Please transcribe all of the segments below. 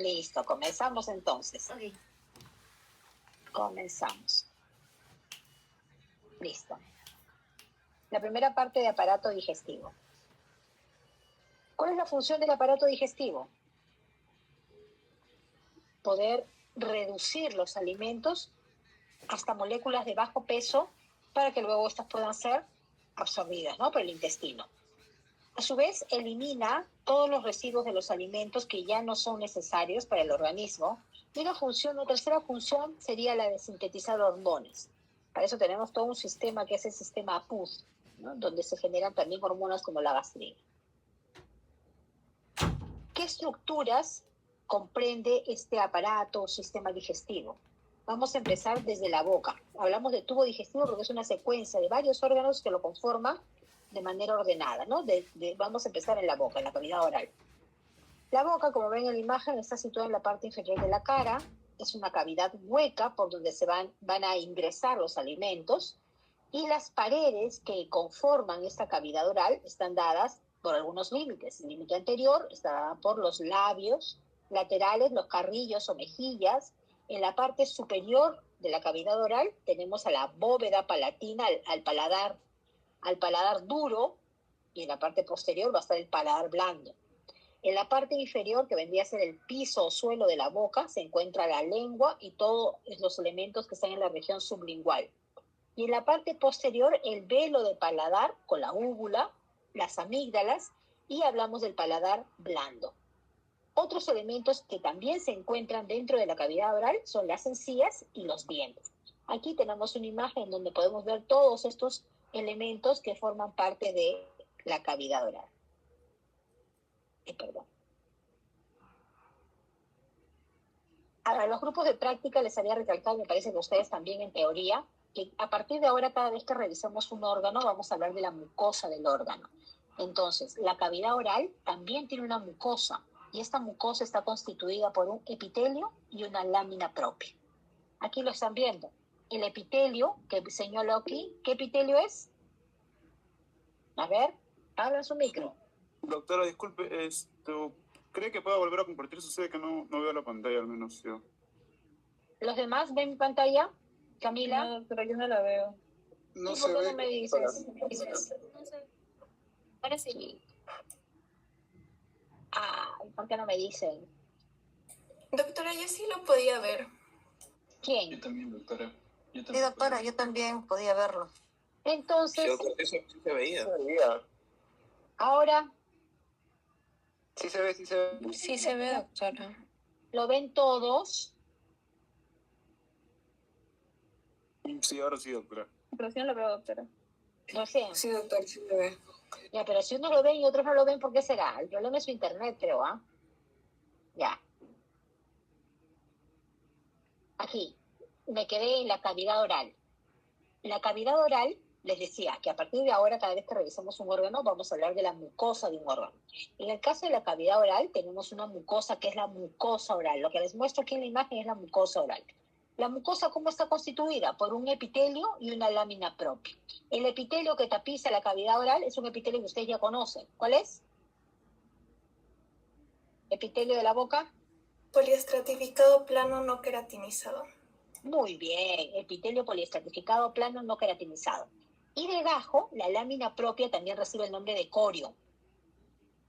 Listo, comenzamos entonces. Ok. Comenzamos. Listo. La primera parte de aparato digestivo. ¿Cuál es la función del aparato digestivo? Poder reducir los alimentos hasta moléculas de bajo peso para que luego estas puedan ser absorbidas, ¿no?, por el intestino. A su vez, elimina todos los residuos de los alimentos que ya no son necesarios para el organismo. Y una tercera función sería la de sintetizar hormonas. Para eso tenemos todo un sistema que es el sistema APUD, ¿no?, donde se generan también hormonas como la gastrina. ¿Qué estructuras comprende este aparato o sistema digestivo? Vamos a empezar desde la boca. Hablamos de tubo digestivo porque es una secuencia de varios órganos que lo conforman de manera ordenada, ¿no? Vamos a empezar en la boca, en la cavidad oral. La boca, como ven en la imagen, está situada en la parte inferior de la cara. Es una cavidad hueca por donde se van a ingresar los alimentos, y las paredes que conforman esta cavidad oral están dadas por algunos límites. El límite anterior está dado por los labios laterales, los carrillos o mejillas. En la parte superior de la cavidad oral tenemos a la bóveda palatina, al paladar duro, y en la parte posterior va a estar el paladar blando. En la parte inferior, que vendría a ser el piso o suelo de la boca, se encuentra la lengua y todos los elementos que están en la región sublingual. Y en la parte posterior, el velo de paladar con la úvula, las amígdalas, y hablamos del paladar blando. Otros elementos que también se encuentran dentro de la cavidad oral son las encías y los dientes. Aquí tenemos una imagen donde podemos ver todos estos elementos que forman parte de la cavidad oral. A los grupos de práctica les había recalcado, me parece que ustedes también en teoría, que a partir de ahora, cada vez que revisemos un órgano, vamos a hablar de la mucosa del órgano. Entonces, la cavidad oral también tiene una mucosa, y esta mucosa está constituida por un epitelio y una lámina propia. Aquí lo están viendo. El epitelio, que señaló aquí, ¿qué epitelio es? A ver, habla su micro. Doctora, disculpe, ¿cree que pueda volver a compartir? Sucede que no veo la pantalla, al menos yo. ¿Los demás ven mi pantalla? Camila. No, pero yo no la veo. No ¿Y se por qué ve. no me dices? No sé. Ahora sí. Ay, ¿por qué no me dicen? Doctora, yo sí lo podía ver. ¿Quién? Yo también, doctora. Sí, doctora, yo también podía verlo. Entonces, Eso sí se veía. ahora, Sí se ve, sí se ve. Sí se ve, doctora. ¿lo ven todos? Sí, ahora sí, doctora. Pero sí no la veo, doctora. No sé. Sí, doctor, sí se ve. Ya, pero si unos lo ven y otros no lo ven, ¿por qué será? El problema es su internet, creo, ¿ah? Ya. Aquí, me quedé en la cavidad oral. La cavidad oral, les decía que a partir de ahora, cada vez que revisamos un órgano, vamos a hablar de la mucosa de un órgano. En el caso de la cavidad oral, tenemos una mucosa que es la mucosa oral. Lo que les muestro aquí en la imagen es la mucosa oral. La mucosa, ¿cómo está constituida? Por un epitelio y una lámina propia. El epitelio que tapiza la cavidad oral es un epitelio que ustedes ya conocen. ¿Cuál es? ¿Epitelio de la boca? Poliestratificado plano no queratinizado. Muy bien, epitelio poliestratificado plano no queratinizado. Y debajo, la lámina propia también recibe el nombre de corio.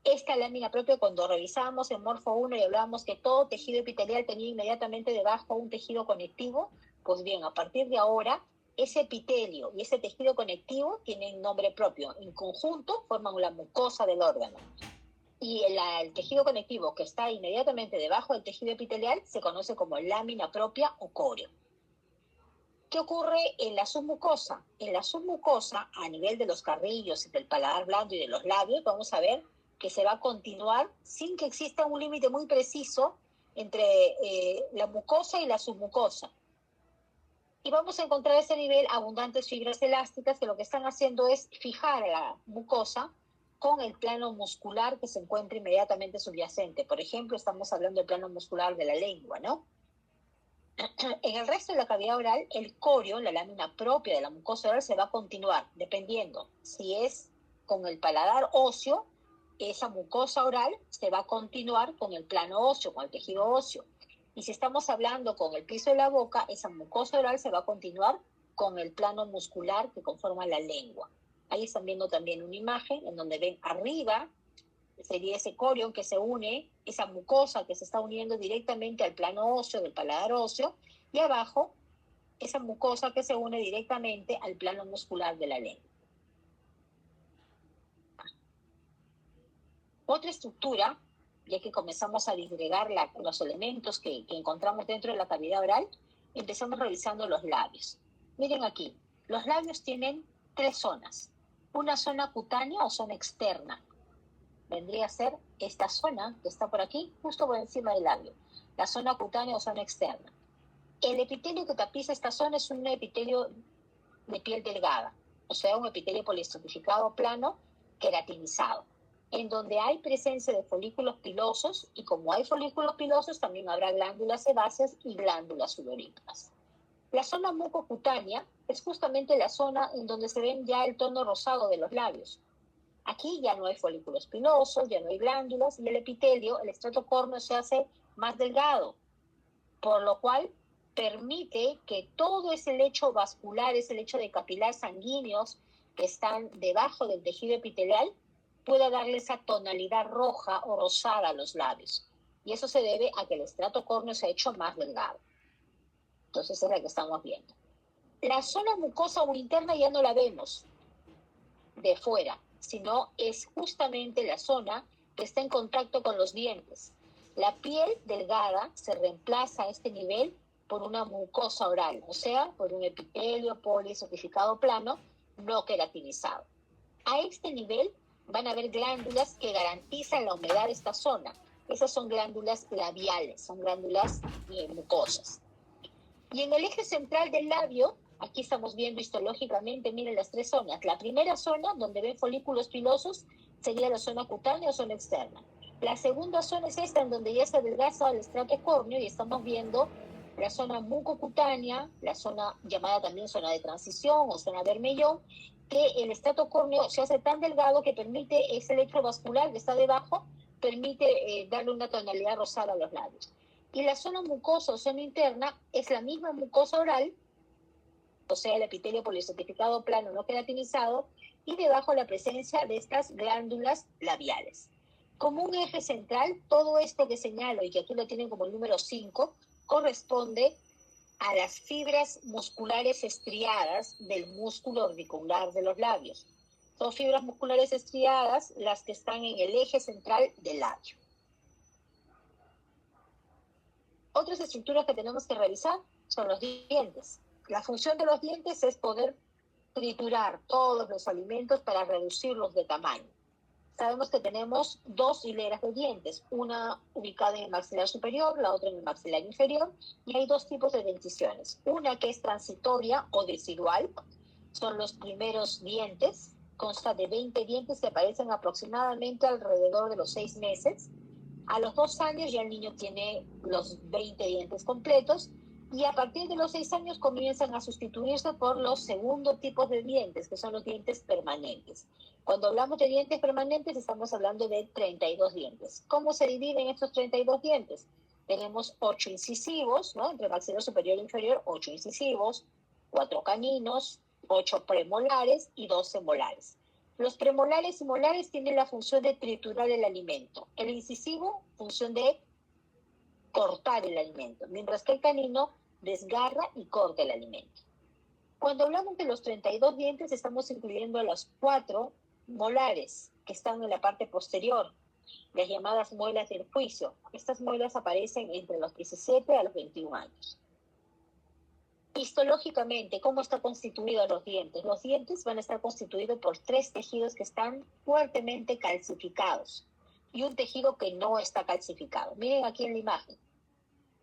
Esta lámina propia, cuando revisábamos en Morfo 1 y hablábamos que todo tejido epitelial tenía inmediatamente debajo un tejido conectivo, pues bien, a partir de ahora, ese epitelio y ese tejido conectivo tienen nombre propio. En conjunto forman la mucosa del órgano. Y el tejido conectivo que está inmediatamente debajo del tejido epitelial se conoce como lámina propia o corio. ¿Qué ocurre en la submucosa? En la submucosa, a nivel de los carrillos, del paladar blando y de los labios, vamos a ver que se va a continuar sin que exista un límite muy preciso entre la mucosa y la submucosa. Y vamos a encontrar a ese nivel abundantes fibras elásticas que lo que están haciendo es fijar a la mucosa con el plano muscular que se encuentra inmediatamente subyacente. Por ejemplo, estamos hablando del plano muscular de la lengua, ¿no? En el resto de la cavidad oral, el corio, la lámina propia de la mucosa oral, se va a continuar, dependiendo si es con el paladar óseo esa mucosa oral se va a continuar con el plano óseo, con el tejido óseo. Y si estamos hablando con el piso de la boca, esa mucosa oral se va a continuar con el plano muscular que conforma la lengua. Ahí están viendo también una imagen en donde ven arriba, sería ese corión que se une, esa mucosa que se está uniendo directamente al plano óseo del paladar óseo, y abajo, esa mucosa que se une directamente al plano muscular de la lengua. Otra estructura, ya que comenzamos a disgregar los elementos que encontramos dentro de la cavidad oral, empezamos revisando los labios. Miren aquí, los labios tienen 3 zonas. Una zona cutánea o zona externa. Vendría a ser esta zona que está por aquí, justo por encima del labio. La zona cutánea o zona externa. El epitelio que tapiza esta zona es un epitelio de piel delgada, o sea, un epitelio poliestratificado plano queratinizado, en donde hay presencia de folículos pilosos, y como hay folículos pilosos, también habrá glándulas sebáceas y glándulas sudoríparas. La zona mucocutánea es justamente la zona en donde se ven ya el tono rosado de los labios. Aquí ya no hay folículos pilosos, ya no hay glándulas, y el epitelio, el estrato córneo, se hace más delgado, por lo cual permite que todo ese lecho vascular, ese lecho de capilares sanguíneos que están debajo del tejido epitelial, pueda darle esa tonalidad roja o rosada a los labios. Y eso se debe a que el estrato córneo se ha hecho más delgado. Entonces es la que estamos viendo. La zona mucosa o interna ya no la vemos de fuera, sino es justamente la zona que está en contacto con los dientes. La piel delgada se reemplaza a este nivel por una mucosa oral, o sea, por un epitelio poliestratificado plano no queratinizado. A este nivel van a haber glándulas que garantizan la humedad de esta zona. Esas son glándulas labiales, son glándulas mucosas. Y en el eje central del labio, aquí estamos viendo histológicamente, miren las 3 zonas. La primera zona, donde ven folículos pilosos, sería la zona cutánea o zona externa. La segunda zona es esta, en donde ya se adelgaza el estrato córneo, y estamos viendo la zona mucocutánea, la zona llamada también zona de transición o zona bermellón, que el estrato córneo se hace tan delgado que permite ese lecho vascular que está debajo, permite darle una tonalidad rosada a los labios. Y la zona mucosa o zona interna es la misma mucosa oral, o sea, el epitelio poliestratificado plano no queratinizado, y debajo la presencia de estas glándulas labiales. Como un eje central, todo esto que señalo y que aquí lo tienen como el número 5, corresponde a las fibras musculares estriadas del músculo orbicular de los labios. Son fibras musculares estriadas las que están en el eje central del labio. Otras estructuras que tenemos que revisar son los dientes. La función de los dientes es poder triturar todos los alimentos para reducirlos de tamaño. Sabemos que tenemos 2 hileras de dientes, una ubicada en el maxilar superior, la otra en el maxilar inferior, y hay 2 tipos de denticiones. Una que es transitoria o residual, son los primeros dientes, consta de 20 dientes que aparecen aproximadamente alrededor de los 6 meses. A los 2 años ya el niño tiene los 20 dientes completos, y a partir de los 6 años comienzan a sustituirse por los segundos tipos de dientes, que son los dientes permanentes. Cuando hablamos de dientes permanentes, estamos hablando de 32 dientes. ¿Cómo se dividen estos 32 dientes? Tenemos 8 incisivos, ¿no? Entre maxilar superior e inferior, 8 incisivos, 4 caninos, 8 premolares y 12 molares. Los premolares y molares tienen la función de triturar el alimento. El incisivo, función de cortar el alimento, mientras que el canino desgarra y corta el alimento. Cuando hablamos de los 32 dientes, estamos incluyendo a los 4 molares que están en la parte posterior, las llamadas muelas del juicio. Estas muelas aparecen entre los 17 a los 21 años. Histológicamente, ¿cómo están constituidos los dientes? Los dientes van a estar constituidos por 3 tejidos que están fuertemente calcificados y un tejido que no está calcificado. Miren aquí en la imagen.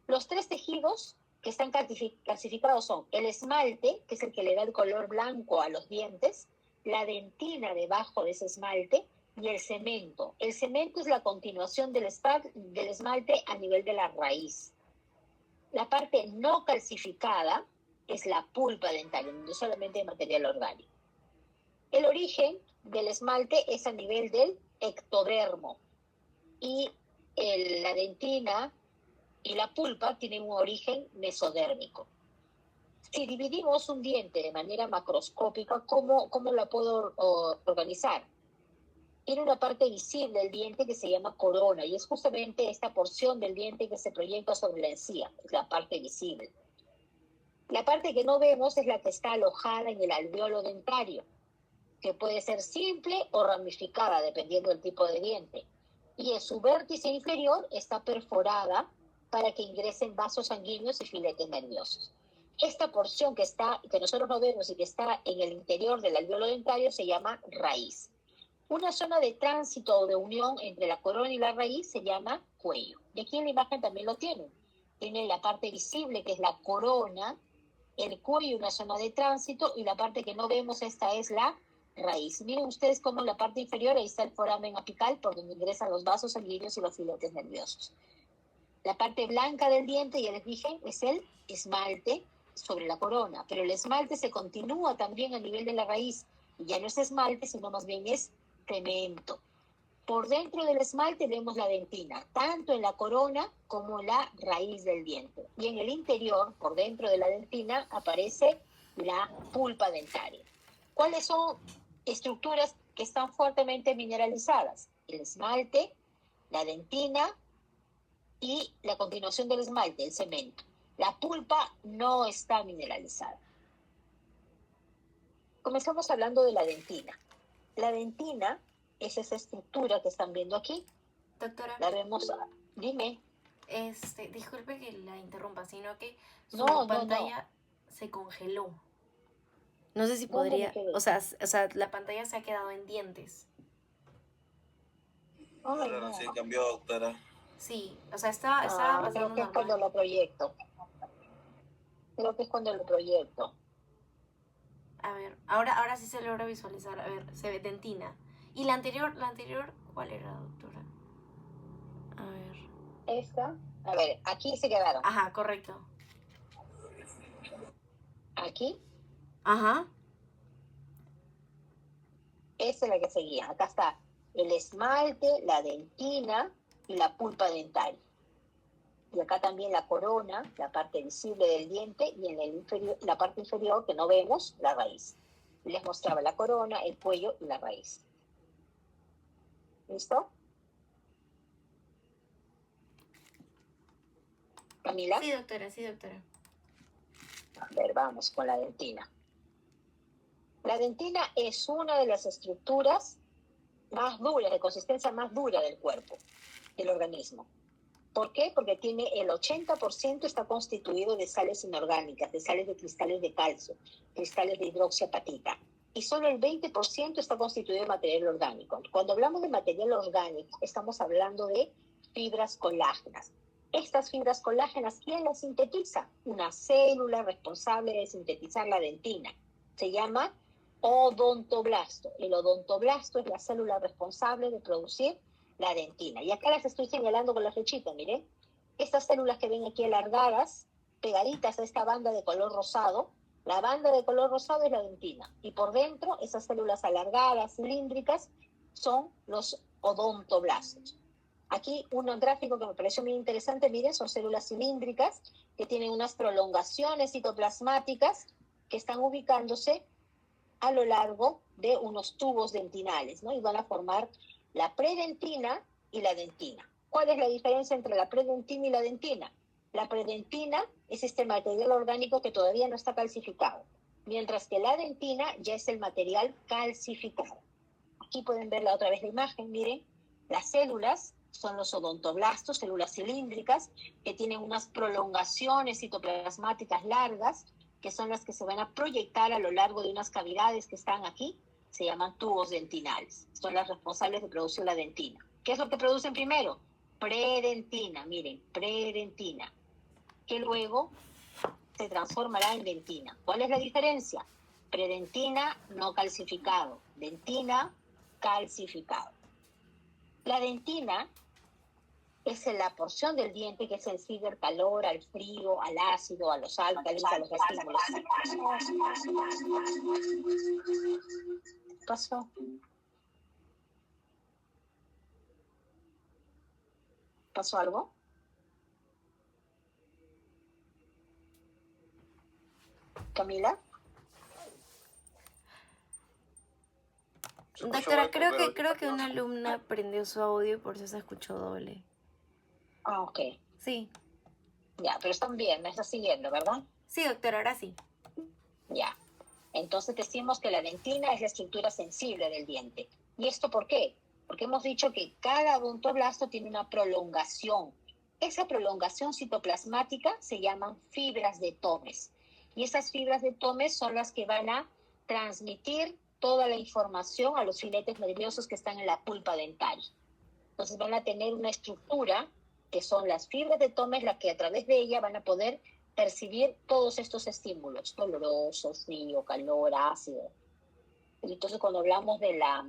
Los 3 tejidos que están calcificados son el esmalte, que es el que le da el color blanco a los dientes, la dentina debajo de ese esmalte, y el cemento. El cemento es la continuación del esmalte a nivel de la raíz. La parte no calcificada es la pulpa dental, no solamente de material orgánico. El origen del esmalte es a nivel del ectodermo. Y la dentina y la pulpa tienen un origen mesodérmico. Si dividimos un diente de manera macroscópica, ¿cómo la puedo organizar? Tiene una parte visible del diente que se llama corona, y es justamente esta porción del diente que se proyecta sobre la encía, es la parte visible. La parte que no vemos es la que está alojada en el alveolo dentario, que puede ser simple o ramificada, dependiendo del tipo de diente. Y en su vértice inferior está perforada para que ingresen vasos sanguíneos y filetes nerviosos. Esta porción que nosotros no vemos y que está en el interior del alveolo dentario se llama raíz. Una zona de tránsito o de unión entre la corona y la raíz se llama cuello. Y aquí en la imagen también lo tienen. Tienen la parte visible, que es la corona, el cuello, una zona de tránsito, y la parte que no vemos, esta es la raíz. Miren ustedes cómo en la parte inferior, ahí está el foramen apical, por donde ingresan los vasos sanguíneos y los filetes nerviosos. La parte blanca del diente, ya les dije, es el esmalte sobre la corona, pero el esmalte se continúa también a nivel de la raíz, y ya no es esmalte, sino más bien es cemento. Por dentro del esmalte vemos la dentina, tanto en la corona como en la raíz del diente. Y en el interior, por dentro de la dentina, aparece la pulpa dentaria. ¿Cuáles son estructuras que están fuertemente mineralizadas? El esmalte, la dentina y la continuación del esmalte, el cemento. La pulpa no está mineralizada. Comenzamos hablando de la dentina. La dentina es esa estructura que están viendo aquí. Doctora, La vemos, dime. disculpe que la interrumpa, sino que su No, pantalla se congeló. No sé si ¿Dónde podría, me quedé? o sea, la pantalla se ha quedado en dientes. Ay, Claro, no. sí, cambió, doctora. Sí, o sea, estaba Creo pasando que es cuando normal. lo proyecto. Creo que es cuando lo proyecto. A ver, ahora sí se logra visualizar. A ver, se ve dentina. ¿Y la anterior, cuál era, doctora? A ver. Esta, a ver, aquí se quedaron. Ajá, correcto. Aquí, Ajá. esta es la que seguía. Acá está el esmalte, la dentina y la pulpa dentaria. Y acá también la corona, la parte visible del diente, y en el inferior, la parte inferior que no vemos, la raíz. Les mostraba la corona, el cuello y la raíz. ¿Listo? Camila, Sí, doctora, sí, doctora. a ver, vamos con la dentina. La dentina es una de las estructuras más duras, de consistencia más dura del cuerpo, del organismo. ¿Por qué? Porque tiene el 80% está constituido de sales inorgánicas, de sales de cristales de calcio, cristales de hidroxiapatita. Y solo el 20% está constituido de material orgánico. Cuando hablamos de material orgánico, estamos hablando de fibras colágenas. Estas fibras colágenas, ¿quién las sintetiza? Una célula responsable de sintetizar la dentina. Se llama odontoblasto. El odontoblasto es la célula responsable de producir la dentina. Y acá las estoy señalando con la flechita, miren. Estas células que ven aquí alargadas, pegaditas a esta banda de color rosado, la banda de color rosado es la dentina. Y por dentro, esas células alargadas, cilíndricas, son los odontoblastos. Aquí un gráfico que me pareció muy interesante, miren, son células cilíndricas que tienen unas prolongaciones citoplasmáticas que están ubicándose a lo largo de unos tubos dentinales, ¿no? Y van a formar la predentina y la dentina. ¿Cuál es la diferencia entre la predentina y la dentina? La predentina es este material orgánico que todavía no está calcificado, mientras que la dentina ya es el material calcificado. Aquí pueden ver otra vez la imagen, miren, las células son los odontoblastos, células cilíndricas, que tienen unas prolongaciones citoplasmáticas largas, que son las que se van a proyectar a lo largo de unas cavidades que están aquí, se llaman tubos dentinales. Son las responsables de producir la dentina. ¿Qué es lo que producen primero? Predentina, miren, predentina, que luego se transformará en dentina. ¿Cuál es la diferencia? Predentina no calcificado, dentina calcificado. La dentina es la porción del diente que es sensible al calor, al frío, al ácido, a los álcalis, a los estímulos. ¿Qué pasó? pasó algo? Camila. Se escucha Doctora, hueco, creo pero que, creo que una alumna prendió su audio y por eso se escuchó doble. Ah, ok. Sí, Ya, pero están bien, me estás siguiendo, ¿verdad? sí, doctora, ahora sí. Ya. Entonces decimos que la dentina es la estructura sensible del diente. ¿Y esto por qué? Porque hemos dicho que cada odontoblasto tiene una prolongación. Esa prolongación citoplasmática se llaman fibras de Tomes. Y esas fibras de Tomes son las que van a transmitir toda la información a los filetes nerviosos que están en la pulpa dentaria. Entonces van a tener una estructura que son las fibras de Tomes, las que a través de ella van a poder percibir todos estos estímulos, doloroso, frío, calor, ácido. Y entonces cuando hablamos de la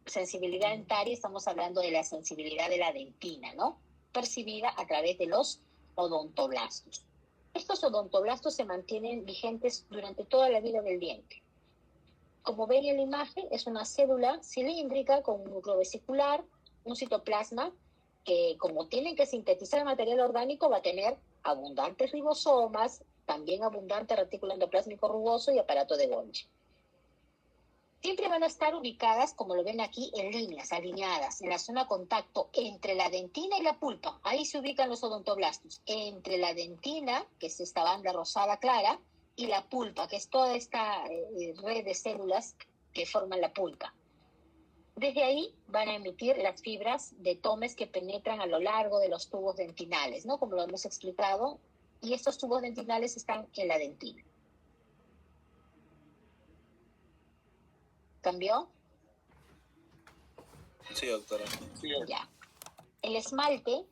sensibilidad dentaria, estamos hablando de la sensibilidad de la dentina, ¿no? Percibida a través de los odontoblastos. Estos odontoblastos se mantienen vigentes durante toda la vida del diente. Como ven en la imagen, es una célula cilíndrica con un núcleo vesicular, un citoplasma que, como tienen que sintetizar material orgánico, va a tener abundantes ribosomas, también abundante retículo endoplásmico rugoso y aparato de Golgi. Siempre van a estar ubicadas, como lo ven aquí, en líneas alineadas, en la zona de contacto entre la dentina y la pulpa. Ahí se ubican los odontoblastos. Entre la dentina, que es esta banda rosada clara, y la pulpa, que es toda esta red de células que forman la pulpa. Desde ahí van a emitir las fibras de Tomes que penetran a lo largo de los tubos dentinales, ¿no? Como lo hemos explicado, y estos tubos dentinales están en la dentina. ¿Cambió? Sí, doctora. Ya. El esmalte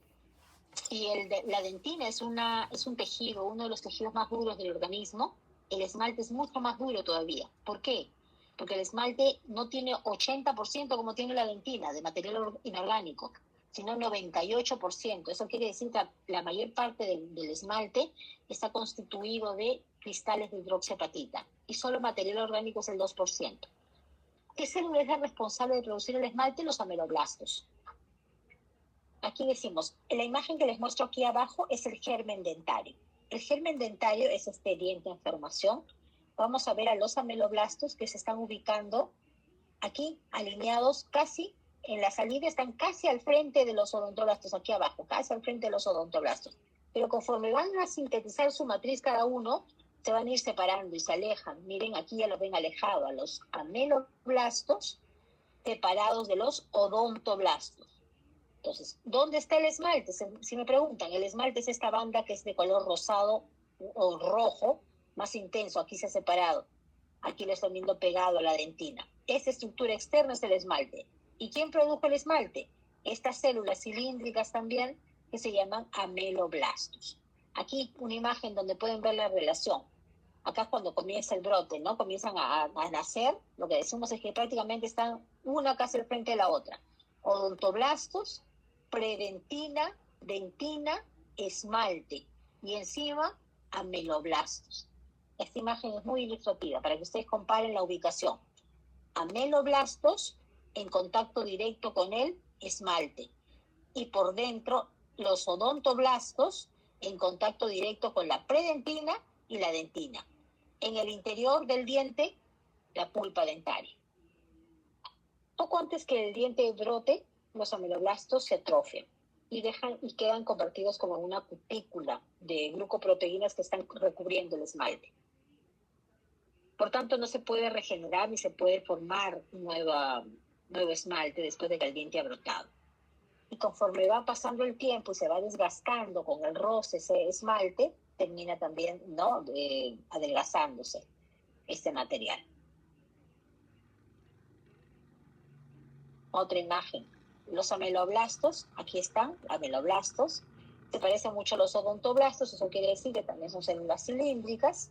y la dentina es un tejido, uno de los tejidos más duros del organismo. El esmalte es mucho más duro todavía. ¿Por qué? Porque el esmalte no tiene 80% como tiene la dentina de material inorgánico, sino 98%. Eso quiere decir que la mayor parte del esmalte está constituido de cristales de hidroxiapatita y solo material orgánico es el 2%. ¿Qué célula es la responsable de producir el esmalte? Los ameloblastos. Aquí decimos, la imagen que les muestro aquí abajo es el germen dentario. El germen dentario es este diente en formación. Vamos a ver a los ameloblastos que se están ubicando aquí, alineados casi en la salida, están casi al frente de los odontoblastos, aquí abajo, casi al frente de los odontoblastos. Pero conforme van a sintetizar su matriz cada uno, se van a ir separando y se alejan. Miren, aquí ya los ven alejados a los ameloblastos separados de los odontoblastos. Entonces, ¿dónde está el esmalte? Si me preguntan, el esmalte es esta banda que es de color rosado o rojo, más intenso, aquí se ha separado. Aquí lo están viendo pegado a la dentina. Esta estructura externa es el esmalte. ¿Y quién produjo el esmalte? Estas células cilíndricas también, que se llaman ameloblastos. Aquí una imagen donde pueden ver la relación. Acá es cuando comienza el brote, ¿no? Comienzan a nacer. Lo que decimos es que prácticamente están una casi al frente de la otra. Odontoblastos, predentina, dentina, esmalte. Y encima, ameloblastos. Esta imagen es muy ilustrativa para que ustedes comparen la ubicación. Ameloblastos en contacto directo con el esmalte. Y por dentro, los odontoblastos en contacto directo con la predentina y la dentina. En el interior del diente, la pulpa dentaria. Poco antes que el diente brote, los ameloblastos se atrofian y quedan convertidos como una cutícula de glucoproteínas que están recubriendo el esmalte. Por tanto, no se puede regenerar ni se puede formar nuevo esmalte después de que el diente ha brotado. Y conforme va pasando el tiempo y se va desgastando con el roce ese esmalte, termina también, ¿no?, adelgazándose este material. Otra imagen. Los ameloblastos, aquí están, ameloblastos, se parecen mucho a los odontoblastos, eso quiere decir que también son células cilíndricas.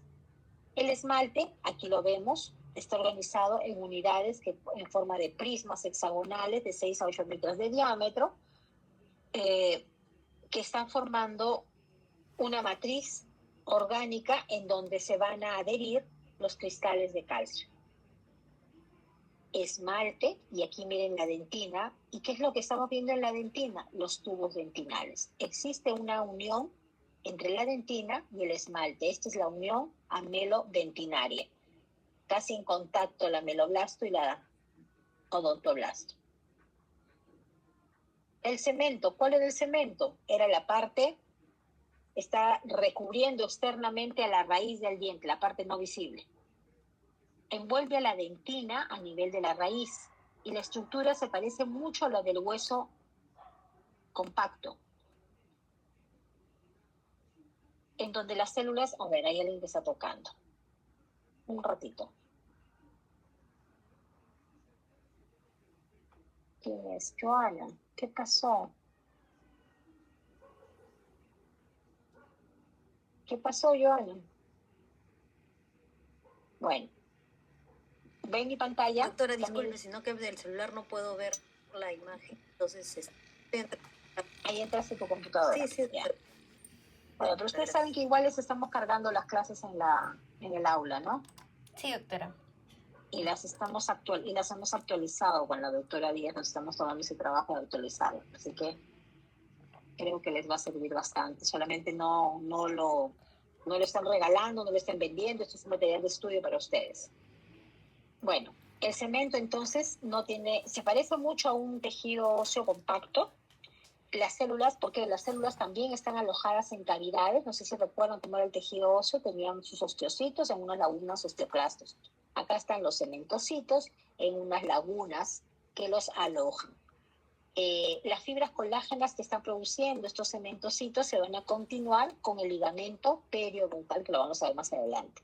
El esmalte, aquí lo vemos, está organizado en unidades en forma de prismas hexagonales de 6 a 8 metros de diámetro, que están formando una matriz orgánica en donde se van a adherir los cristales de calcio. esmalte, y aquí miren la dentina. ¿Y qué es lo que estamos viendo en la dentina? Los tubos dentinales. Existe una unión entre la dentina y el esmalte. Esta es la unión amelodentinaria. Casi en contacto la ameloblasto y la odontoblasto. El cemento, ¿cuál era el cemento? Era la parte, está recubriendo externamente a la raíz del diente, la parte no visible. Envuelve a la dentina a nivel de la raíz y la estructura se parece mucho a la del hueso compacto, en donde las células, a ver, ahí alguien que está tocando. Un ratito. ¿Quién es? Joana, ¿qué pasó? ¿Qué pasó, Joana? Bueno. ¿Ven mi pantalla? Doctora, También- disculpe, sino que del celular no puedo ver la imagen. Entonces, Ahí entras en tu computadora. sí. Ya. Bueno, pero ustedes saben que igual les estamos cargando las clases en el aula, ¿no? Sí, doctora. Y las hemos actualizado con la doctora Díaz, nos estamos tomando ese trabajo de actualizarlo. Así que creo que les va a servir bastante. Solamente no lo están regalando, no lo están vendiendo, esto es un material de estudio para ustedes. Bueno, el cemento entonces se parece mucho a un tejido óseo compacto. Las células, porque las células también están alojadas en cavidades, no sé si recuerdan cómo era el tejido óseo, tenían sus osteocitos en unas lagunas osteoclastos. Acá están los cementocitos en unas lagunas que los alojan. Las fibras colágenas que están produciendo estos cementocitos se van a continuar con el ligamento periodontal, que lo vamos a ver más adelante.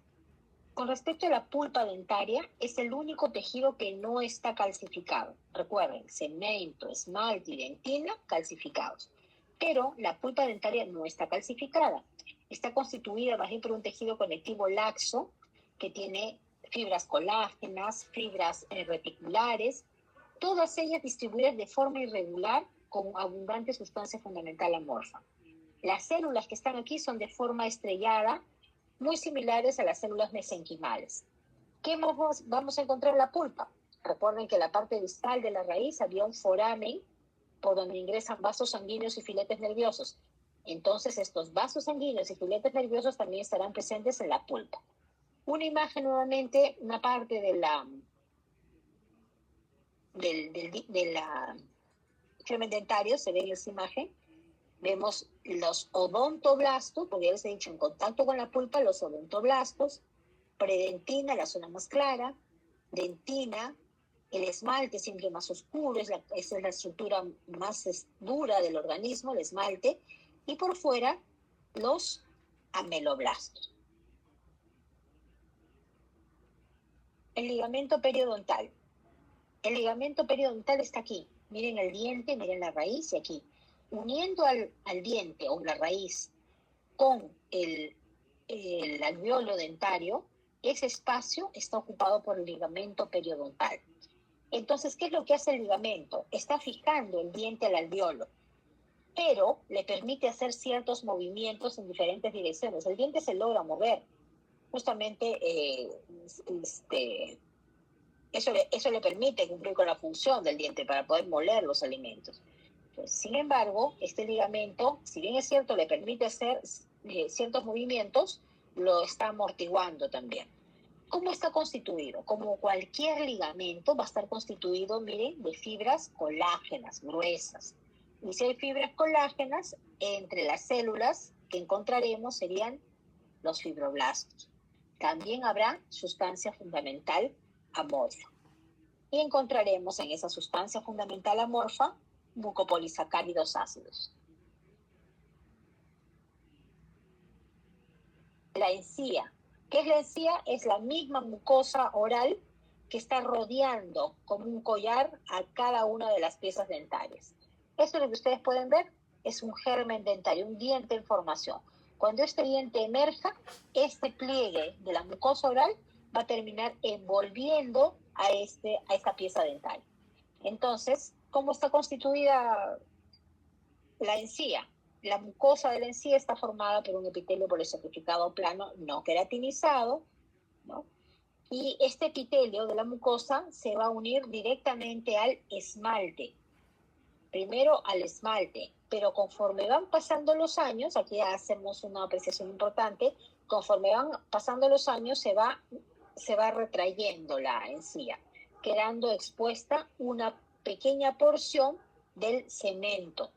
Con respecto a la pulpa dentaria, es el único tejido que no está calcificado. Recuerden, cemento, esmalte y dentina calcificados. Pero la pulpa dentaria no está calcificada. Está constituida más bien por un tejido conectivo laxo que tiene fibras colágenas, fibras reticulares, todas ellas distribuidas de forma irregular con abundante sustancia fundamental amorfa. Las células que están aquí son de forma estrellada, muy similares a las células mesenquimales. ¿Qué vamos a encontrar en la pulpa? Recuerden que en la parte distal de la raíz había un foramen por donde ingresan vasos sanguíneos y filetes nerviosos. Entonces estos vasos sanguíneos y filetes nerviosos también estarán presentes en la pulpa. Una imagen nuevamente, una parte del filamen dentario, se ve en esa imagen. Vemos los odontoblastos, porque ya les he dicho, en contacto con la pulpa, los odontoblastos, predentina, la zona más clara, dentina, el esmalte siempre más oscuro, esa es la estructura más dura del organismo, el esmalte, y por fuera los ameloblastos. El ligamento periodontal. El ligamento periodontal está aquí. Miren el diente, miren la raíz y aquí. Uniendo al diente o la raíz con el alveolo dentario, ese espacio está ocupado por el ligamento periodontal. Entonces, ¿qué es lo que hace el ligamento? Está fijando el diente al alveolo, pero le permite hacer ciertos movimientos en diferentes direcciones. El diente se logra mover. Justamente eso le permite cumplir con la función del diente para poder moler los alimentos. Pues, sin embargo, este ligamento, si bien es cierto, le permite hacer ciertos movimientos, lo está amortiguando también. ¿Cómo está constituido? Como cualquier ligamento, va a estar constituido, miren, de fibras colágenas gruesas. Y si hay fibras colágenas, entre las células que encontraremos serían los fibroblastos. También habrá sustancia fundamental amorfa. Y encontraremos en esa sustancia fundamental amorfa mucopolisacáridos ácidos. La encía. ¿Qué es la encía? Es la misma mucosa oral que está rodeando como un collar a cada una de las piezas dentarias. Esto es lo que ustedes pueden ver, es un germen dentario, un diente en formación. Cuando este diente emerja, este pliegue de la mucosa oral va a terminar envolviendo a esta pieza dentaria. Entonces, ¿cómo está constituida la encía? La mucosa de la encía está formada por un epitelio poliestratificado plano no queratinizado, ¿no? Y este epitelio de la mucosa se va a unir directamente al esmalte. Primero al esmalte, pero conforme van pasando los años, aquí hacemos una apreciación importante, conforme van pasando los años se va retrayendo la encía, quedando expuesta una pequeña porción del cemento.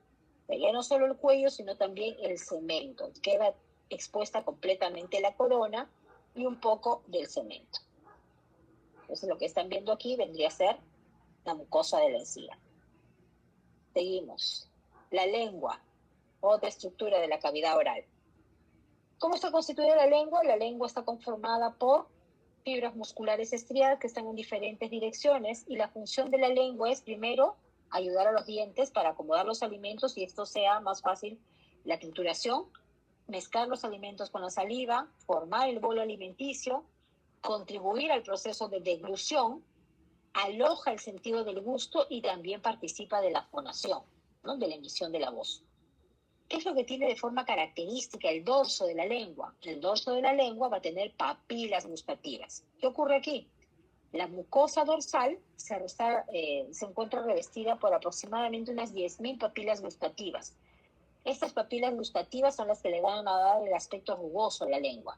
Ya no solo el cuello, sino también el cemento. Queda expuesta completamente la corona y un poco del cemento. Entonces lo que están viendo aquí vendría a ser la mucosa de la encía. Seguimos. La lengua, otra estructura de la cavidad oral. ¿Cómo está constituida la lengua? La lengua está conformada por fibras musculares estriadas que están en diferentes direcciones y la función de la lengua es primero ayudar a los dientes para acomodar los alimentos y esto sea más fácil la trituración, mezclar los alimentos con la saliva, formar el bolo alimenticio, contribuir al proceso de deglución, aloja el sentido del gusto y también participa de la fonación, ¿no? De la emisión de la voz. ¿Qué es lo que tiene de forma característica el dorso de la lengua? El dorso de la lengua va a tener papilas gustativas. ¿Qué ocurre aquí? La mucosa dorsal se encuentra revestida por aproximadamente unas 10.000 papilas gustativas. Estas papilas gustativas son las que le van a dar el aspecto rugoso a la lengua.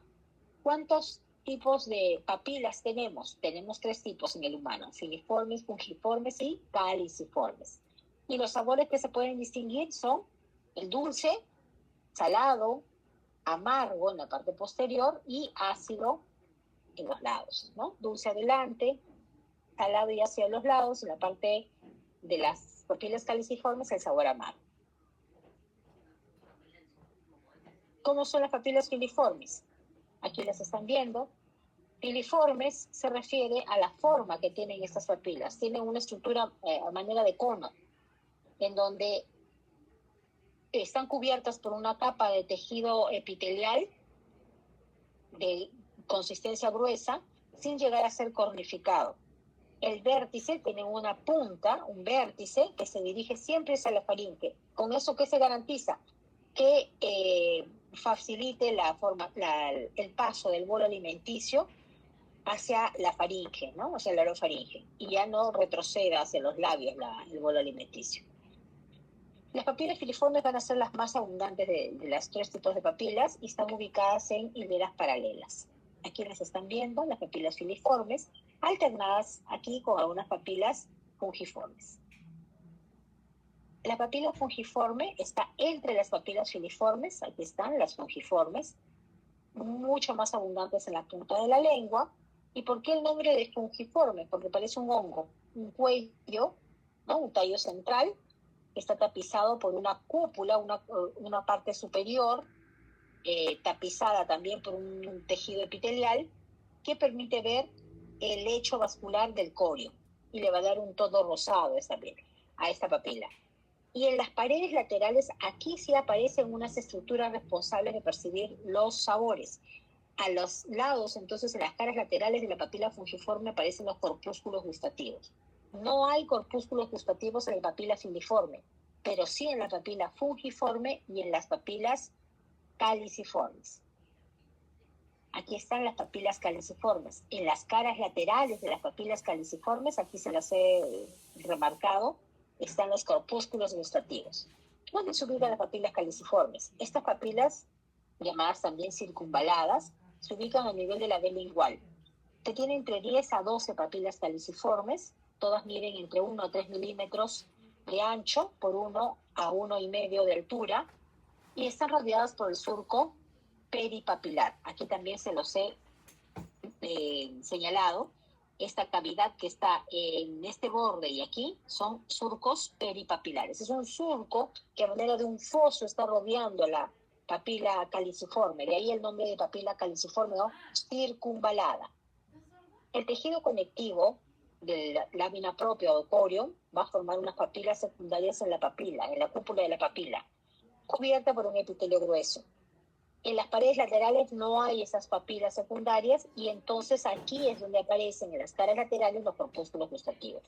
¿Cuántos tipos de papilas tenemos? Tenemos 3 tipos en el humano: filiformes, fungiformes y caliciformes. Y los sabores que se pueden distinguir son el dulce, salado, amargo en la parte posterior y ácido en los lados, ¿no? Dulce adelante, salado y ácido en los lados, en la parte de las papilas caliciformes el sabor amargo. ¿Cómo son las papilas filiformes? Aquí las están viendo. Filiformes se refiere a la forma que tienen estas papilas. Tienen una estructura a manera de cono, en donde están cubiertas por una capa de tejido epitelial de consistencia gruesa, sin llegar a ser cornificado. El vértice tiene una punta, un vértice, que se dirige siempre hacia la faringe. ¿Con eso qué se garantiza? Que facilite el paso del bolo alimenticio hacia la faringe, ¿no? Hacia la orofaringe, y ya no retroceda hacia los labios el bolo alimenticio. Las papilas filiformes van a ser las más abundantes de las 3 tipos de papilas y están ubicadas en hileras paralelas. Aquí las están viendo, las papilas filiformes, alternadas aquí con algunas papilas fungiformes. La papila fungiforme está entre las papilas filiformes, aquí están las fungiformes, mucho más abundantes en la punta de la lengua. ¿Y por qué el nombre de fungiforme? Porque parece un hongo, un cuello, ¿no? Un tallo central, que está tapizado por una cúpula, una parte superior, tapizada también por un tejido epitelial, que permite ver el lecho vascular del corio y le va a dar un tono rosado a esta papila. Y en las paredes laterales, aquí sí aparecen unas estructuras responsables de percibir los sabores. A los lados, entonces, en las caras laterales de la papila fungiforme aparecen los corpúsculos gustativos. No hay corpúsculos gustativos en la papila filiforme, pero sí en la papila fungiforme y en las papilas caliciformes. Aquí están las papilas caliciformes. En las caras laterales de las papilas caliciformes, aquí se las he remarcado, están los corpúsculos gustativos. ¿Dónde se ubican las papilas caliciformes? Estas papilas, llamadas también circunvaladas, se ubican a nivel de la vena lingual. Se tiene entre 10 a 12 papilas caliciformes, todas miden entre 1 a 3 milímetros de ancho por 1 a 1,5 de altura y están rodeadas por el surco peripapilar. Aquí también se los he señalado. Esta cavidad que está en este borde y aquí son surcos peripapilares. Es un surco que a manera de un foso está rodeando la papila caliciforme. De ahí el nombre de papila caliciforme o circunvalada. El tejido conectivo de la lámina propia o corio va a formar unas papilas secundarias en la papila, en la cúpula de la papila, cubierta por un epitelio grueso. En las paredes laterales no hay esas papilas secundarias y entonces aquí es donde aparecen en las caras laterales los corpúsculos gustativos.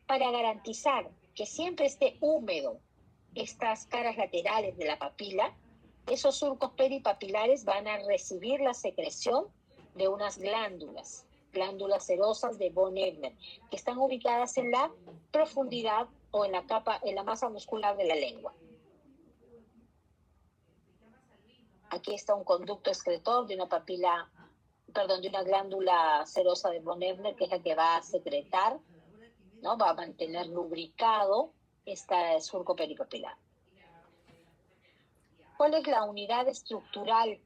Para garantizar que siempre esté húmedo estas caras laterales de la papila, esos surcos peripapilares van a recibir la secreción de unas glándulas glándulas serosas de von Ebner, que están ubicadas en la profundidad o en la capa, en la masa muscular de la lengua. Aquí está un conducto excretor de una papila, perdón, de una glándula serosa de von Ebner, que es la que va a secretar, ¿no? Va a mantener lubricado este surco peripapilar. ¿Cuál es la unidad estructural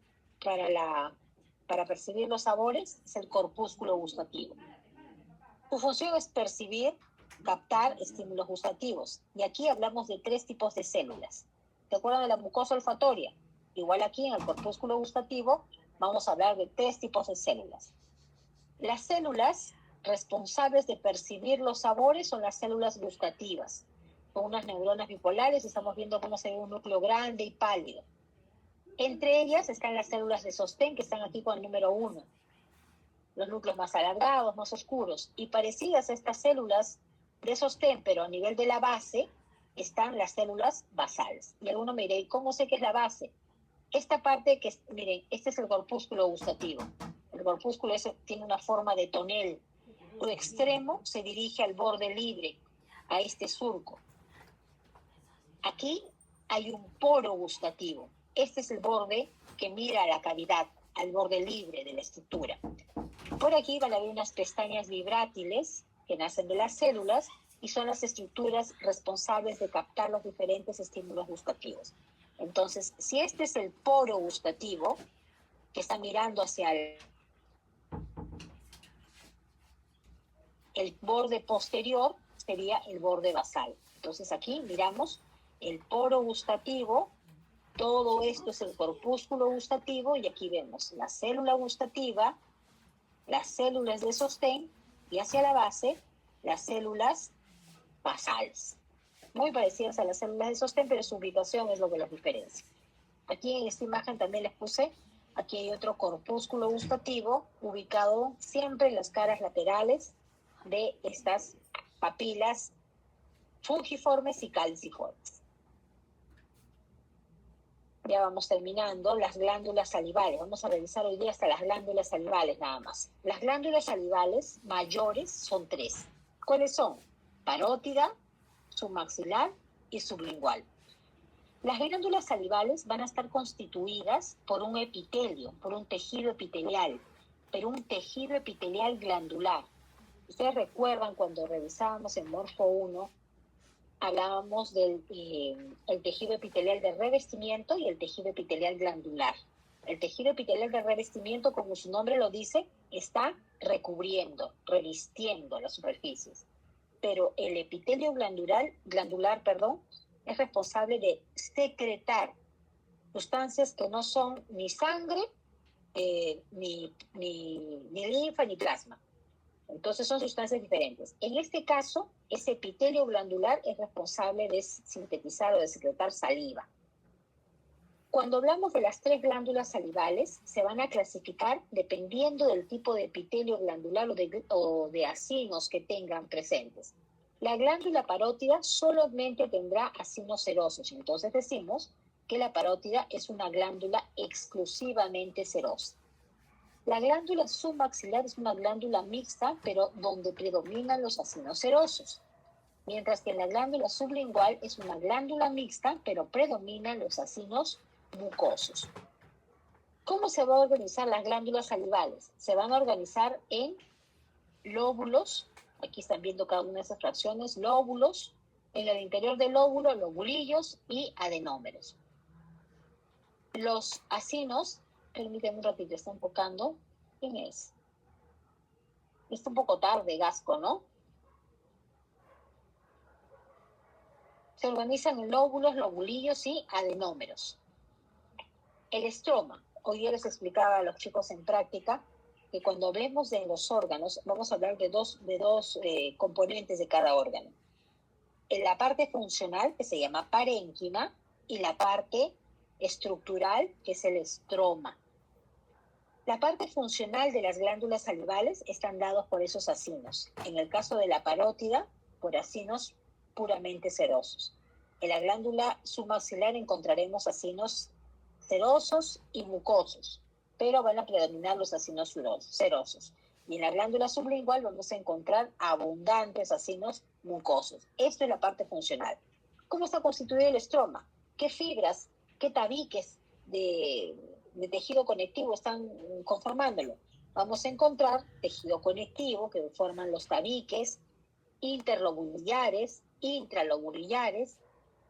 para percibir los sabores? Es el corpúsculo gustativo. Su función es percibir, captar estímulos gustativos. Y aquí hablamos de 3 tipos de células. ¿Se acuerdan de la mucosa olfatoria? Igual aquí en el corpúsculo gustativo vamos a hablar de 3 tipos de células. Las células responsables de percibir los sabores son las células gustativas, con unas neuronas bipolares. Estamos viendo cómo se ve un núcleo grande y pálido. Entre ellas están las células de sostén, que están aquí con el número 1. Los núcleos más alargados, más oscuros. Y parecidas a estas células de sostén, pero a nivel de la base, están las células basales. Y alguno me dirá, ¿y cómo sé que es la base? Esta parte que, miren, este es el corpúsculo gustativo. El corpúsculo tiene una forma de tonel. Su extremo se dirige al borde libre, a este surco. Aquí hay un poro gustativo. Este es el borde que mira a la cavidad, al borde libre de la estructura. Por aquí van a ver unas pestañas vibrátiles que nacen de las células y son las estructuras responsables de captar los diferentes estímulos gustativos. Entonces, si este es el poro gustativo, que está mirando hacia el borde posterior, sería el borde basal. Entonces aquí miramos el poro gustativo, todo esto es el corpúsculo gustativo, y aquí vemos la célula gustativa, las células de sostén, y hacia la base, las células basales. Muy parecidas a las células de sostén, pero su ubicación es lo que las diferencia. Aquí en esta imagen también les puse, aquí hay otro corpúsculo gustativo, ubicado siempre en las caras laterales de estas papilas fungiformes y calciformes. Ya vamos terminando. Las glándulas salivales. Vamos a revisar hoy día hasta las glándulas salivales nada más. Las glándulas salivales mayores son 3. ¿Cuáles son? Parótida, submaxilar y sublingual. Las glándulas salivales van a estar constituidas por un epitelio, por un tejido epitelial, pero un tejido epitelial glandular. Ustedes recuerdan cuando revisábamos en Morfo 1, hablábamos del el tejido epitelial de revestimiento y el tejido epitelial glandular. El tejido epitelial de revestimiento, como su nombre lo dice, está recubriendo, revistiendo las superficies. Pero el epitelio glandular, es responsable de secretar sustancias que no son ni sangre, ni linfa, ni plasma. Entonces son sustancias diferentes. En este caso, ese epitelio glandular es responsable de sintetizar o de secretar saliva. Cuando hablamos de las 3 glándulas salivales, se van a clasificar dependiendo del tipo de epitelio glandular o de acinos que tengan presentes. La glándula parótida solamente tendrá acinos serosos. Entonces decimos que la parótida es una glándula exclusivamente serosa. La glándula submaxilar es una glándula mixta, pero donde predominan los acinos serosos. Mientras que la glándula sublingual es una glándula mixta, pero predominan los acinos mucosos. ¿Cómo se va a organizar las glándulas salivales? Se van a organizar en lóbulos. Aquí están viendo cada una de esas fracciones. Lóbulos. En el interior del lóbulo, lobulillos y adenómeros. Los acinos, permítanme un ratito, está enfocando. ¿Quién es? Está un poco tarde, Gasco, ¿no? Se organizan en lóbulos, lobulillos y adenómeros. El estroma. Hoy día les explicaba a los chicos en práctica que cuando hablemos de los órganos, vamos a hablar de dos componentes de cada órgano. En la parte funcional, que se llama parénquima, y la parte estructural, que es el estroma. La parte funcional de las glándulas salivales están dados por esos acinos. En el caso de la parótida, por acinos puramente serosos. En la glándula submaxilar encontraremos acinos serosos y mucosos, pero van a predominar los acinos serosos. Y en la glándula sublingual vamos a encontrar abundantes acinos mucosos. Esto es la parte funcional. ¿Cómo está constituido el estroma? ¿Qué fibras, qué tabiques de tejido conectivo están conformándolo? Vamos a encontrar tejido conectivo que forman los tabiques interlobulares, intralobulares,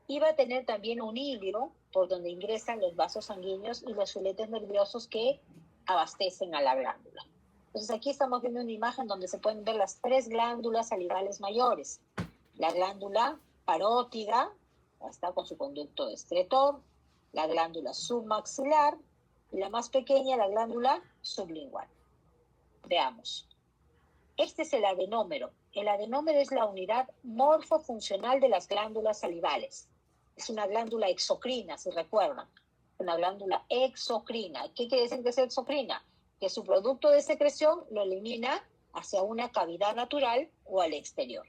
y va a tener también un hilo por donde ingresan los vasos sanguíneos y los filetes nerviosos que abastecen a la glándula. Entonces aquí estamos viendo una imagen donde se pueden ver las 3 glándulas salivales mayores. La glándula parótida, está con su conducto excretor, la glándula submaxilar y la más pequeña, la glándula sublingual. Veamos. Este es el adenómero. El adenómero es la unidad morfofuncional de las glándulas salivales. Es una glándula exocrina, si recuerdan. Una glándula exocrina. ¿Qué quiere decir que es exocrina? Que su producto de secreción lo elimina hacia una cavidad natural o al exterior.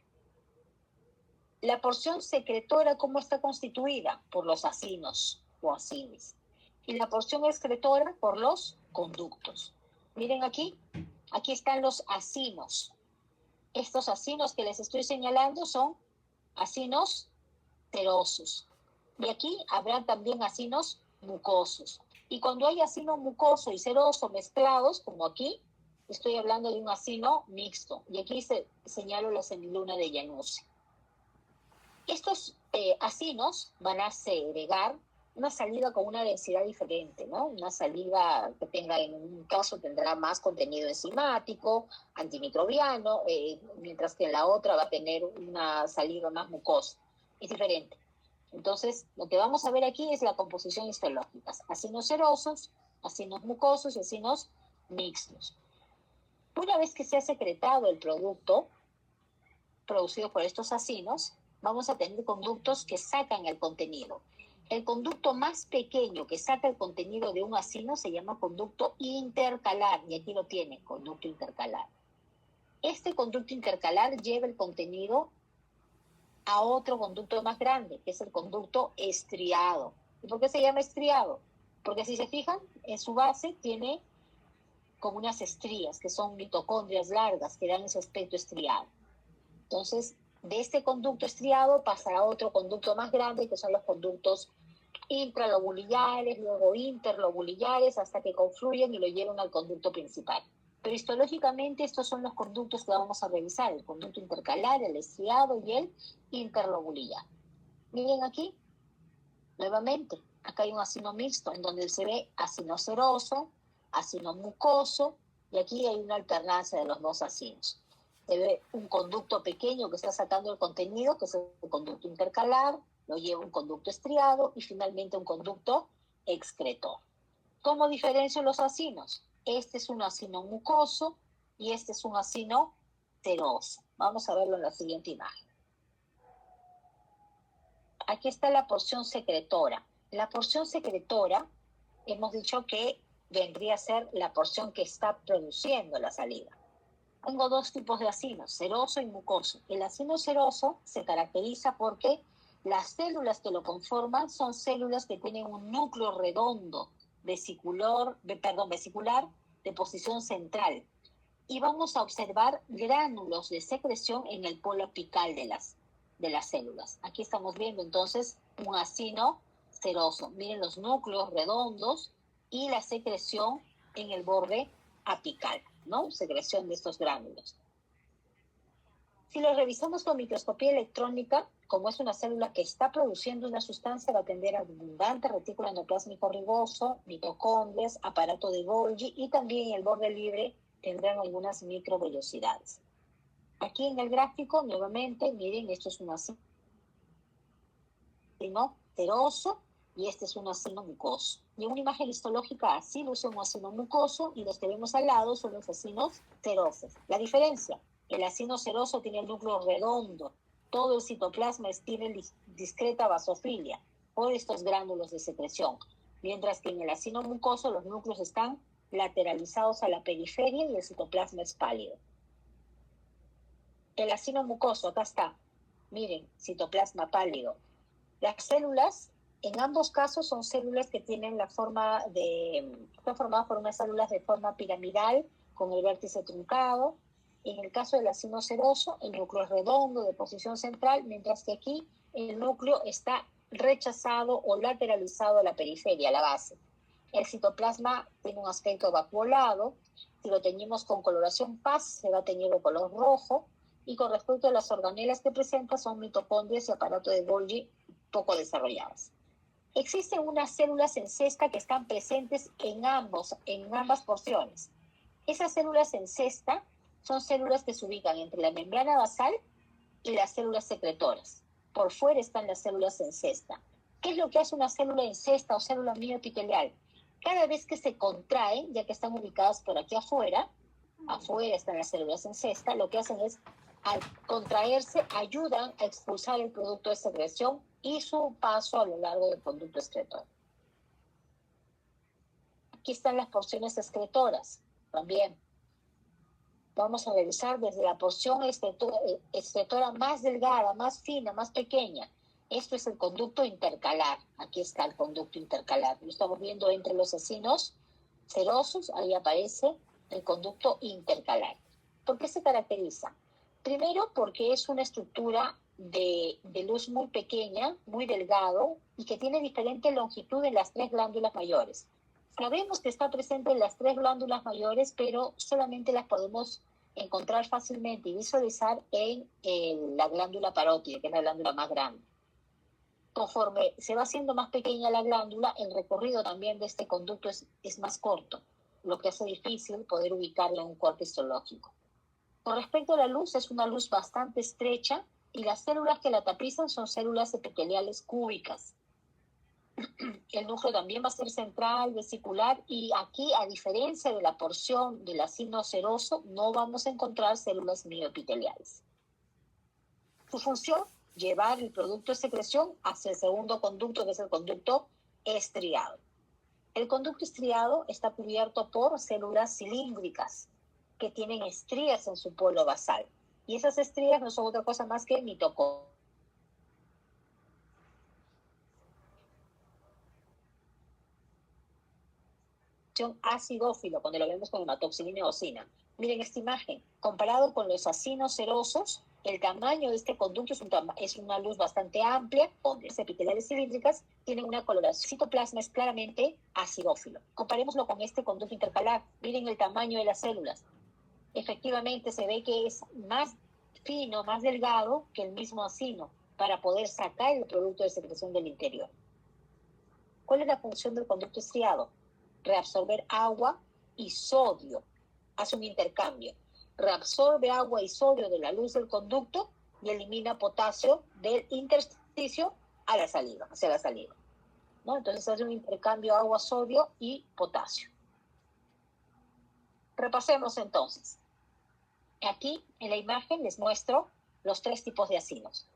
La porción secretora, ¿cómo está constituida? Por los acinos o acines. Y la porción excretora por los conductos. Miren aquí están los acinos. Estos acinos que les estoy señalando son acinos serosos. Y aquí habrá también acinos mucosos. Y cuando hay acino mucoso y seroso mezclados, como aquí, estoy hablando de un acino mixto. Y aquí señalo la semiluna de Januzzi. Estos acinos van a segregar una saliva con una densidad diferente, ¿no? Una saliva que tenga, en un caso tendrá más contenido enzimático, antimicrobiano, mientras que en la otra va a tener una saliva más mucosa. Es diferente. Entonces, lo que vamos a ver aquí es la composición histológica. Acinos serosos, acinos mucosos y acinos mixtos. Una vez que se ha secretado el producto producido por estos acinos, vamos a tener conductos que sacan el contenido. El conducto más pequeño que saca el contenido de un acino se llama conducto intercalar, y aquí lo tienen, conducto intercalar. Este conducto intercalar lleva el contenido a otro conducto más grande, que es el conducto estriado. ¿Y por qué se llama estriado? Porque si se fijan, en su base tiene como unas estrías, que son mitocondrias largas, que dan ese aspecto estriado. Entonces, de este conducto estriado pasará a otro conducto más grande, que son los conductos intralobulares, luego interlobulares, hasta que confluyen y lo llevan al conducto principal. Pero histológicamente estos son los conductos que vamos a revisar, el conducto intercalar, el estriado y el interlobular. Miren aquí, nuevamente, acá hay un acino mixto en donde se ve acino seroso, acino mucoso, y aquí hay una alternancia de los dos acinos. Se ve un conducto pequeño que está sacando el contenido, que es el conducto intercalar, lo lleva un conducto estriado y finalmente un conducto excretor. ¿Cómo diferencio los acinos? Este es un acino mucoso y este es un acino seroso. Vamos a verlo en la siguiente imagen. Aquí está la porción secretora. La porción secretora, hemos dicho que vendría a ser la porción que está produciendo la saliva. Tengo 2 tipos de acinos, seroso y mucoso. El acino seroso se caracteriza porque las células que lo conforman son células que tienen un núcleo redondo vesicular de posición central. Y vamos a observar gránulos de secreción en el polo apical de las células. Aquí estamos viendo entonces un acino seroso. Miren los núcleos redondos y la secreción en el borde apical, ¿no? Secreción de estos gránulos. Si lo revisamos con microscopía electrónica, como es una célula que está produciendo una sustancia, va a tener abundante retículo endoplásmico rugoso, mitocondrias, aparato de Golgi, y también en el borde libre tendrán algunas microvellosidades. Aquí en el gráfico, nuevamente, miren, esto es un acino seroso y este es un acino mucoso. Y en una imagen histológica así luce un acino mucoso y los que vemos al lado son los acinos serosos. La diferencia, el acino seroso tiene el núcleo redondo, todo el citoplasma tiene discreta basofilia por estos gránulos de secreción, mientras que en el acino mucoso los núcleos están lateralizados a la periferia y el citoplasma es pálido. El acino mucoso, acá está, miren, citoplasma pálido. Las células, en ambos casos, son células que tienen están formadas por unas células de forma piramidal con el vértice truncado. En el caso del acino seroso, el núcleo es redondo de posición central, mientras que aquí el núcleo está rechazado o lateralizado a la periferia, a la base. El citoplasma tiene un aspecto vacuolado. Si lo teñimos con coloración paz, se va a teñir de color rojo. Y con respecto a las organelas que presenta, son mitocondrias y aparato de Golgi poco desarrolladas. Existen unas células en cesta que están presentes en ambas porciones. Esas células en cesta son células que se ubican entre la membrana basal y las células secretoras. Por fuera están las células en cesta. ¿Qué es lo que hace una célula en cesta o célula mioepitelial? Cada vez que se contraen, ya que están ubicadas por aquí afuera están las células en cesta, lo que hacen es, al contraerse, ayudan a expulsar el producto de secreción y su paso a lo largo del conducto excretor. Aquí están las porciones excretoras, también. Vamos a revisar desde la porción excretora más delgada, más fina, más pequeña. Esto es el conducto intercalar. Aquí está el conducto intercalar. Lo estamos viendo entre los acinos serosos. Ahí aparece el conducto intercalar. ¿Por qué se caracteriza? Primero, porque es una estructura de luz muy pequeña, muy delgado, y que tiene diferente longitud en las 3 glándulas mayores. Sabemos que está presente en las 3 glándulas mayores, pero solamente las podemos encontrar fácilmente y visualizar en la glándula parótida, que es la glándula más grande. Conforme se va haciendo más pequeña la glándula, el recorrido también de este conducto es más corto, lo que hace difícil poder ubicarlo en un corte histológico. Con respecto a la luz, es una luz bastante estrecha y las células que la tapizan son células epiteliales cúbicas. El núcleo también va a ser central, vesicular, y aquí, a diferencia de la porción del acino seroso, no vamos a encontrar células mioepiteliales. Su función, llevar el producto de secreción hacia el segundo conducto, que es el conducto estriado. El conducto estriado está cubierto por células cilíndricas que tienen estrías en su polo basal. Y esas estrías no son otra cosa más que mitocondrias. Acidófilo, cuando lo vemos con hematoxilina y eosina. Miren esta imagen. Comparado con los acinos serosos, el tamaño de este conducto es una luz bastante amplia, donde las epiteliales cilíndricas tienen una coloración. El citoplasma es claramente acidófilo. Comparémoslo con este conducto intercalar. Miren el tamaño de las células. Efectivamente se ve que es más fino, más delgado que el mismo acino, para poder sacar el producto de secreción del interior. ¿Cuál es la función del conducto estriado? Reabsorber agua y sodio. Hace un intercambio. Reabsorbe agua y sodio de la luz del conducto y elimina potasio del intersticio a la saliva, hacia la saliva, ¿no? Entonces hace un intercambio agua-sodio y potasio. Repasemos entonces. Aquí en la imagen les muestro los 3 tipos de acinos.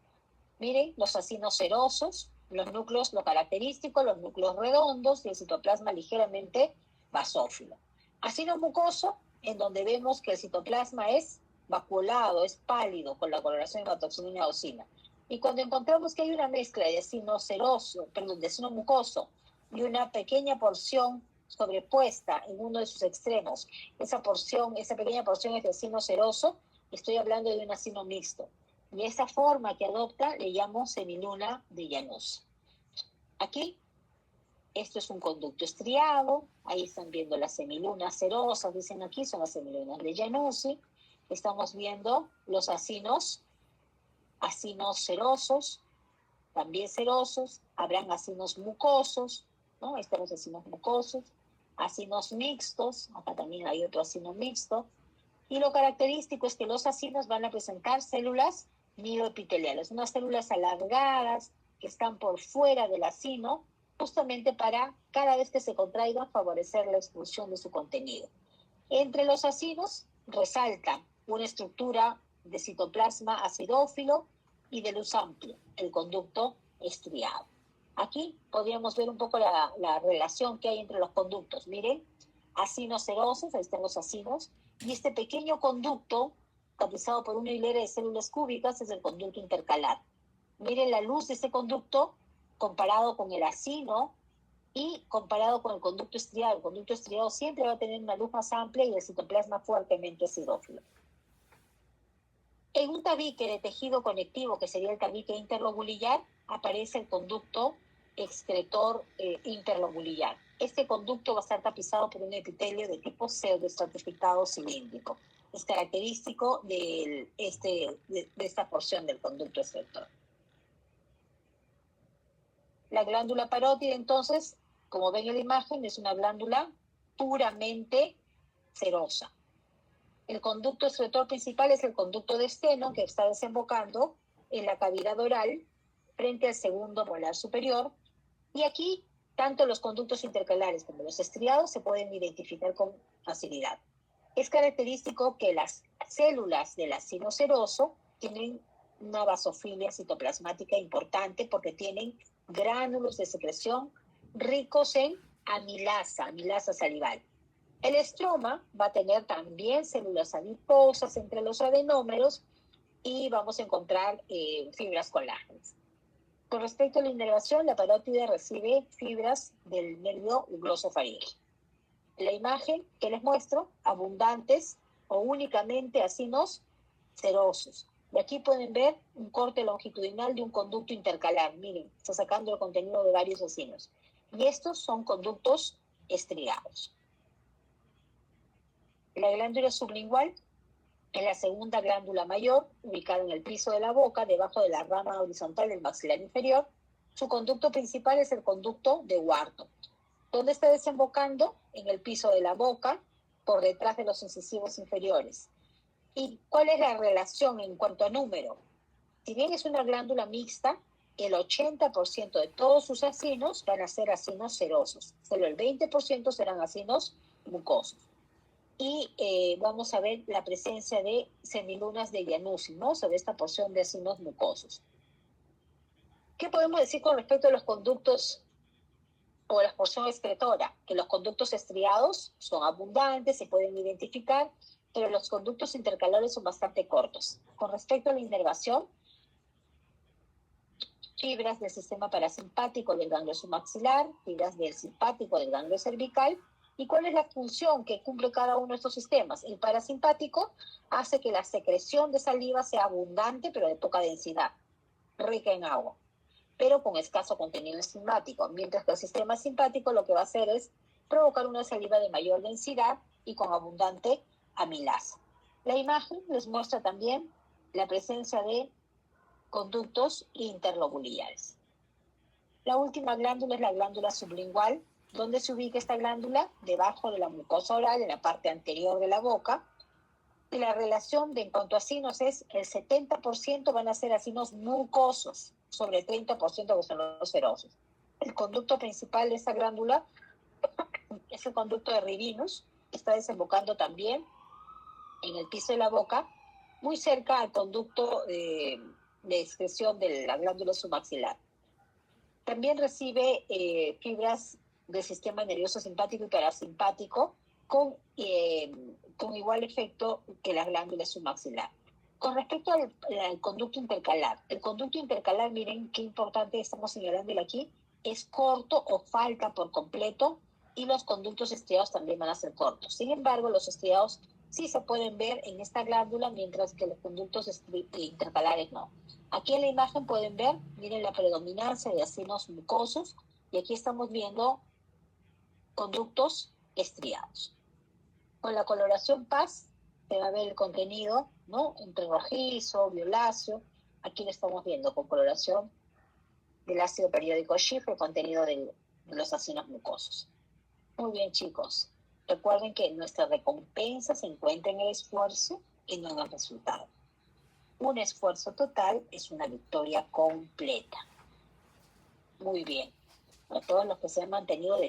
Miren, los acinos serosos, los núcleos, lo característico, los núcleos redondos y el citoplasma ligeramente basófilo. Acino mucoso, en donde vemos que el citoplasma es vacuolado, es pálido, con la coloración de hematoxilina y eosina. Y cuando encontramos que hay una mezcla de acino seroso, perdón, de acino mucoso y una pequeña porción sobrepuesta en uno de sus extremos, esa pequeña porción es de acino seroso, estoy hablando de un acino mixto. Y esa forma que adopta le llamo semiluna de Janus. Aquí, esto es un conducto estriado, ahí están viendo las semilunas serosas, dicen aquí, son las semilunas de Janus. Estamos viendo los acinos serosos, también serosos, habrán acinos mucosos, ¿no? Están los acinos mucosos, acinos mixtos, acá también hay otro acino mixto, y lo característico es que los acinos van a presentar células mioepiteliales, unas células alargadas que están por fuera del acino, justamente para cada vez que se contraigan favorecer la expulsión de su contenido. Entre los acinos resalta una estructura de citoplasma acidófilo y de luz amplia, el conducto estriado. Aquí podríamos ver un poco la relación que hay entre los conductos. Miren, acinos serosos, ahí están los acinos, y este pequeño conducto, tapizado por una hilera de células cúbicas, es el conducto intercalar. Miren la luz de ese conducto comparado con el acino Y comparado con el conducto estriado siempre va a tener una luz más amplia y el citoplasma fuertemente acidófilo. En un tabique de tejido conectivo, que sería el tabique interlobulillar, aparece el conducto excretor interlobulillar. Este conducto va a estar tapizado por un epitelio de tipo pseudoestratificado cilíndrico. Es característico de esta porción del conducto excretor. La glándula parótida, entonces, como ven en la imagen, es una glándula puramente serosa. El conducto excretor principal es el conducto de Steno, que está desembocando en la cavidad oral frente al segundo molar superior. Y aquí, tanto los conductos intercalares como los estriados se pueden identificar con facilidad. Es característico que las células del acino seroso tienen una basofilia citoplasmática importante porque tienen gránulos de secreción ricos en amilasa salival. El estroma va a tener también células adiposas entre los adenómeros y vamos a encontrar fibras colágenas. Con respecto a la inervación, la parótida recibe fibras del nervio glosofaríngeo. La imagen que les muestro, abundantes o únicamente acinos serosos. Y aquí pueden ver un corte longitudinal de un conducto intercalar. Miren, está sacando el contenido de varios acinos. Y estos son conductos estriados. La glándula sublingual es la segunda glándula mayor, ubicada en el piso de la boca, debajo de la rama horizontal del maxilar inferior. Su conducto principal es el conducto de Wharton, donde está desembocando en el piso de la boca, por detrás de los incisivos inferiores. ¿Y cuál es la relación en cuanto a número? Si bien es una glándula mixta, el 80% de todos sus acinos van a ser acinos serosos. Solo el 20% serán acinos mucosos. Y vamos a ver la presencia de semilunas de Januzzi, ¿no? Sobre esta porción de acinos mucosos. ¿Qué podemos decir con respecto a los conductos o la porción excretora? Que los conductos estriados son abundantes, se pueden identificar, pero los conductos intercalares son bastante cortos. Con respecto a la inervación, fibras del sistema parasimpático del ganglio submaxilar, fibras del simpático del ganglio cervical. ¿Y cuál es la función que cumple cada uno de estos sistemas? El parasimpático hace que la secreción de saliva sea abundante, pero de poca densidad, rica en agua, pero con escaso contenido enzimático, mientras que el sistema simpático lo que va a hacer es provocar una saliva de mayor densidad y con abundante amilasa. La imagen les muestra también la presencia de conductos interlobulillares. La última glándula es la glándula sublingual. ¿Dónde se ubica esta glándula? Debajo de la mucosa oral, en la parte anterior de la boca. Y la relación en cuanto a acinos es el 70% van a ser acinos mucosos, sobre el 30% que son los serosos. El conducto principal de esta glándula es el conducto de Rivinus, que está desembocando también en el piso de la boca, muy cerca al conducto de excreción de la glándula submaxilar. También recibe fibras del sistema nervioso simpático y parasimpático con igual efecto que la glándula submaxilar. Con respecto al conducto intercalar, el conducto intercalar, miren qué importante estamos señalándolo aquí, es corto o falta por completo, y los conductos estriados también van a ser cortos. Sin embargo, los estriados sí se pueden ver en esta glándula, mientras que los conductos intercalares no. Aquí en la imagen pueden ver, miren la predominancia de acinos mucosos, y aquí estamos viendo conductos estriados. Con la coloración PAS se va a ver el contenido, ¿no? Entre rojizo, violáceo. Aquí lo estamos viendo con coloración del ácido periódico Schiff, el contenido de los acinos mucosos. Muy bien, chicos. Recuerden que nuestra recompensa se encuentra en el esfuerzo y no en el resultado. Un esfuerzo total es una victoria completa. Muy bien. A todos los que se han mantenido de